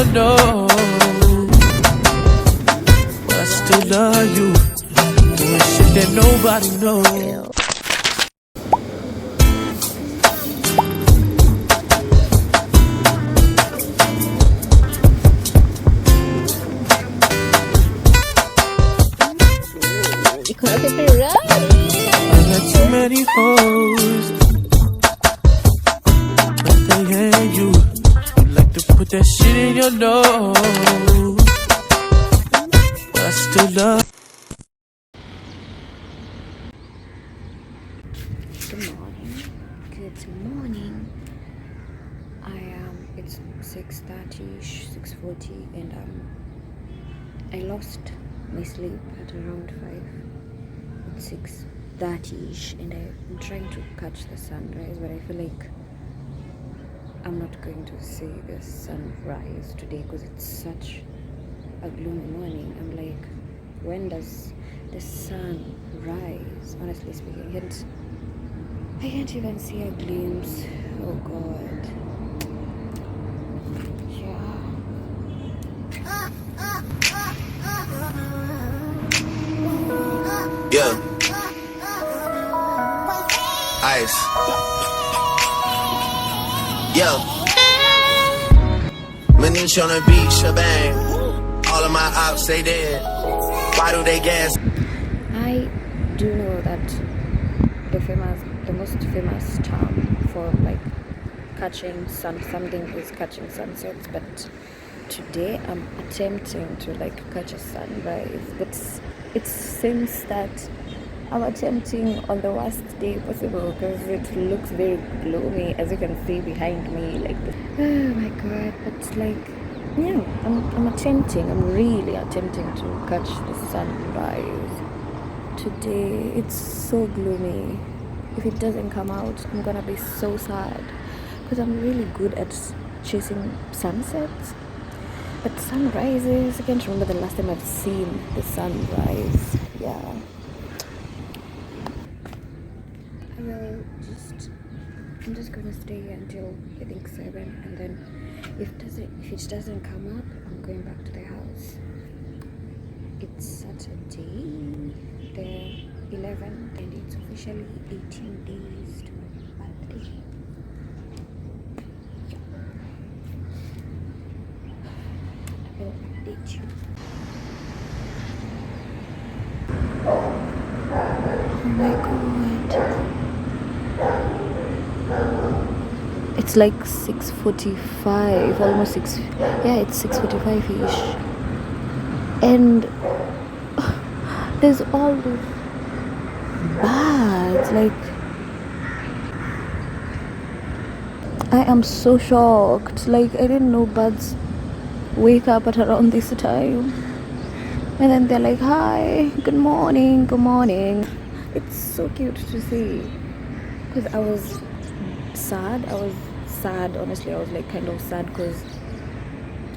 your nose. But I still love you. Doing shit that nobody knows. I got too many hoes, but they ain't you. You like to put that shit in your nose, but I still love. Good morning. It's 6:30ish, 6:40, and I lost my sleep at around 5. It's 6:30ish, and I'm trying to catch the sunrise, but I feel like I'm not going to see the sunrise today because it's such a gloomy morning. I'm like, when does the sun rise? Honestly speaking, and I can't even see a glimpse. Oh God. Yeah. Yeah. Ice. Yeah. Manish on the beach, shebang. All of my ops, they dead. Why do they gas? I do know that the most famous term for like catching something is catching sunsets, but today I'm attempting to like catch a sunrise, but it seems that I'm attempting on the worst day possible because it looks very gloomy, as you can see behind me, like oh my God. But like, yeah, I'm really attempting to catch the sunrise today. It's so gloomy. If it doesn't come out, I'm gonna be so sad because I'm really good at chasing sunsets, but sunrises, I can't remember the last time I've seen the sunrise. Yeah, I'm just gonna stay here until I think 7, and then if it doesn't come up, I'm going back to the house. It's Saturday, the 11th, and it's officially 18 days to my birthday. I'll update you. Oh my God. It's like 6:45, almost 6. Yeah, it's 6:45ish, and there's all these birds. Like, I am so shocked. Like, I didn't know birds wake up at around this time, and then they're like, "Hi, good morning, good morning." It's so cute to see. Because I was sad, honestly. I was like kind of sad because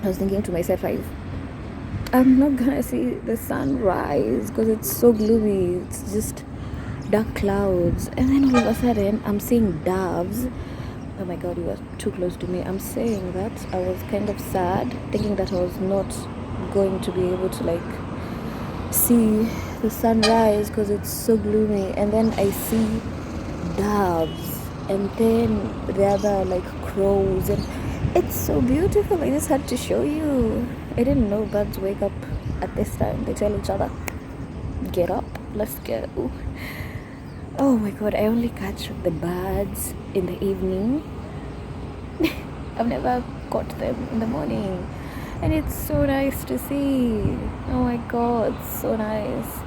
I was thinking to myself, I'm not gonna see the sunrise because it's so gloomy. It's just dark clouds, and then all of a sudden I'm seeing doves. Oh my God, you were too close to me. I'm saying that I was kind of sad, thinking that I was not going to be able to like see the sunrise because it's so gloomy, and then I see doves, and then the other like crows, and it's so beautiful. I just had to show you. I didn't know birds wake up at this time. They tell each other, get up, let's go. Oh my God, I only catch the birds in the evening. I've never caught them in the morning, and it's so nice to see. Oh my God, so nice.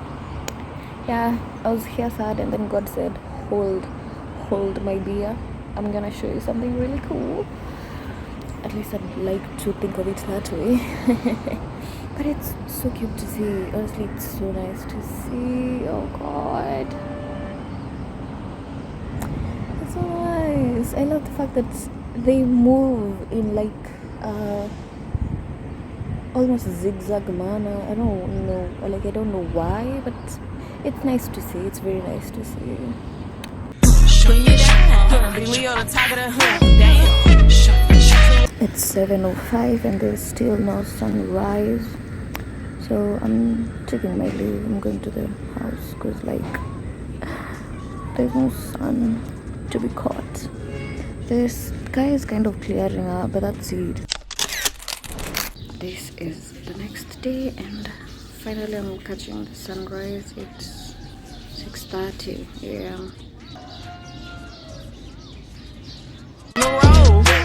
Yeah, I was here sad, and then God said, hold my beer, I'm gonna show you something really cool. At least I'd like to think of it that way. But it's so cute to see. Honestly, it's so nice to see. Oh God, it's so nice. I love the fact that they move in like almost zigzag manner. I don't know why, but it's nice to see. It's very nice to see. Bring it down, Big Leo on the top of the hood. Damn. It's 7:05 and there's still no sunrise. So I'm taking my leave. I'm going to the house because like there's no sun to be caught. The sky is kind of clearing up, but that's it. This is the next day and finally I'm catching the sunrise. It's 6:30 a.m.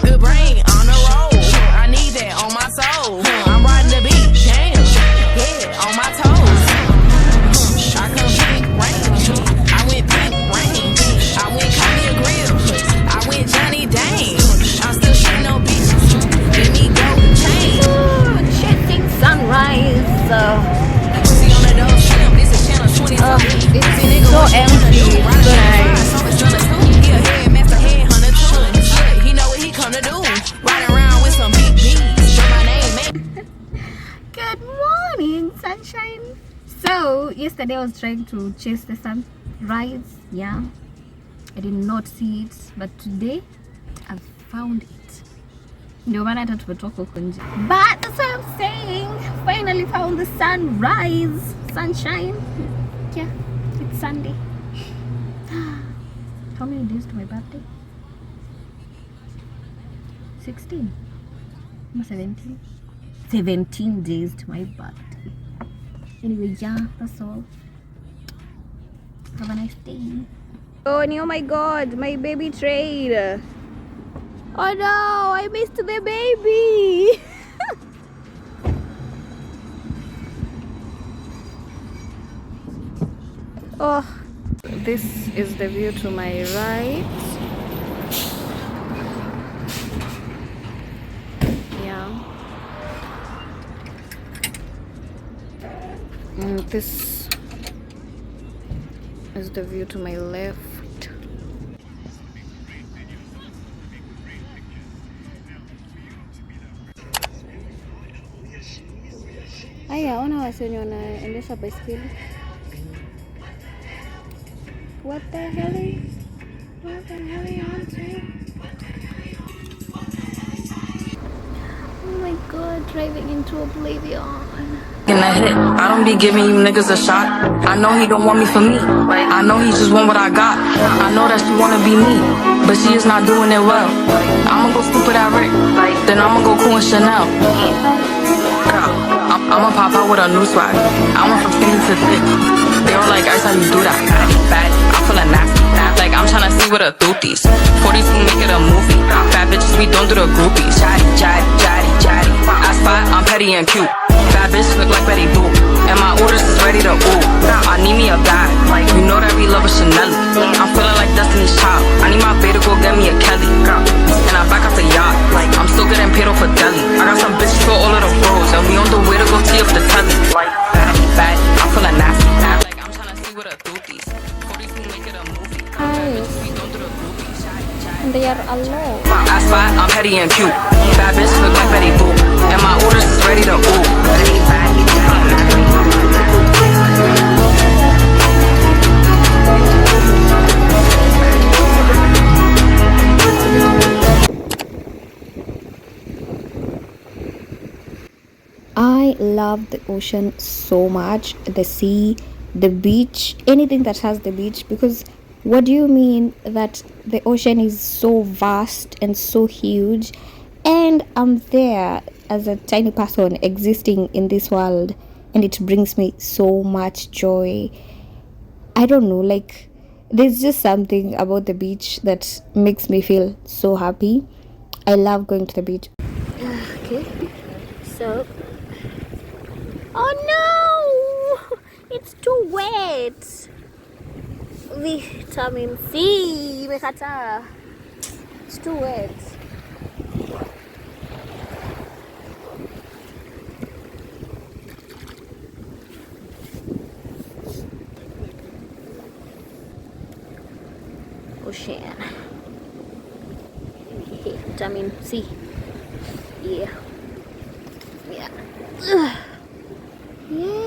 Good brain on the road. I need that on my soul. I'm riding the beat, damn. Yeah, on my toes. I come big rain. I went big rain. I went caught me a grill. I went Johnny Dang. I'm still shitting on bitches. Let me go change. Chasing sunrise. See on the door, this is channel 22. It's so empty. It's so nice. Good morning, sunshine. So yesterday I was trying to chase the sunrise. Yeah, I did not see it, but today I've found it. Ndio maana hata tumetoka huko nje. But that's what I'm saying. Finally found the sunrise. Sunshine. Yeah, it's Sunday. How many days to my birthday? 16 or 17? 17 days to my birthday. Anyway, yeah, that's all. Have a nice day. Oh my god, my baby trade. Oh no, I missed the baby. Oh, this is the view to my right. Yeah. And this is the view to my left. Aya, ona wasi wenye wanaendesha baiskeli. What the hell are you on to? Oh my god, driving into oblivion. In that hit, I don't be giving you niggas a shot. I know he don't want me for me. I know he just want what I got. I know that she wanna be me, but she is not doing it well. I'ma go stupid at Rick, then I'ma go cool in Chanel. Girl, I'ma pop out with a new swag. I went from skinny to thick. They were like, ice, how you do that? Bad, I'm feeling nasty. Like I'm tryna see what a thooties. 42 make it a movie. Bad bitches, we don't do the groupies. Chatty, chatty, chatty, chatty. I spot, I'm petty and cute. Bad bitch look like Betty Boop. And my orders is ready to ooh. I need me a bag. You know that we love a Chanel. I'm feeling like Destiny's Child. I need my bae to go get me a Kelly. And I back off the yacht. I'm still getting paid off for deli. I got some bitches for all of the bros. And we on the way to go tee up the telly. Bad, I'm feeling nasty. Like I'm tryna see what a thooties. 42 make it a movie. And they are alone. I spot, I'm petty and cute. Bad bitch look like Betty Boop. And my orders is ready to ooh. I love the ocean so much. The sea, the beach, anything that has the beach. Because what do you mean that the ocean is so vast and so huge, and I'm there as a tiny person existing in this world, and it brings me so much joy. I don't know, like there's just something about the beach that makes me feel so happy. I love going to the beach. Okay, so oh no, it's too wet. Vitamin C imekataa. It's too wet. Ocean. Vitamin C. Yeah. Yeah. Ugh. Yeah.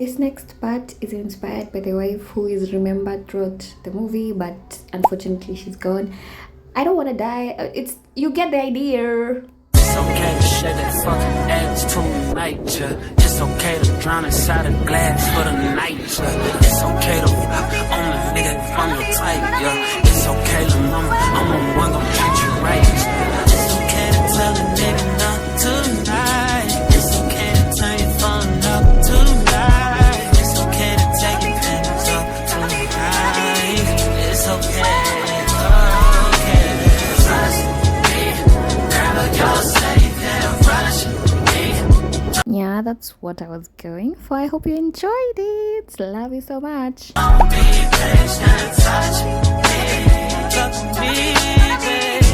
This next part is inspired by the wife who is remembered throughout the movie, but unfortunately she's gone. I don't want to die. You get the idea. It's okay to shake that fucking ass tonight, yeah. It's okay to drown inside a glass for the night, yeah. It's okay to fuck on a nigga from your type, yeah. It's okay to mama, I'm the one gon' treat you right, yeah. It's okay to tell a nigga not tonight. It's okay to turn your phone up tonight. It's okay to take your panties up tonight. It's okay. Yeah, that's what I was going for. I hope you enjoyed it. Love you so much. Be patient, touch me, love me, baby.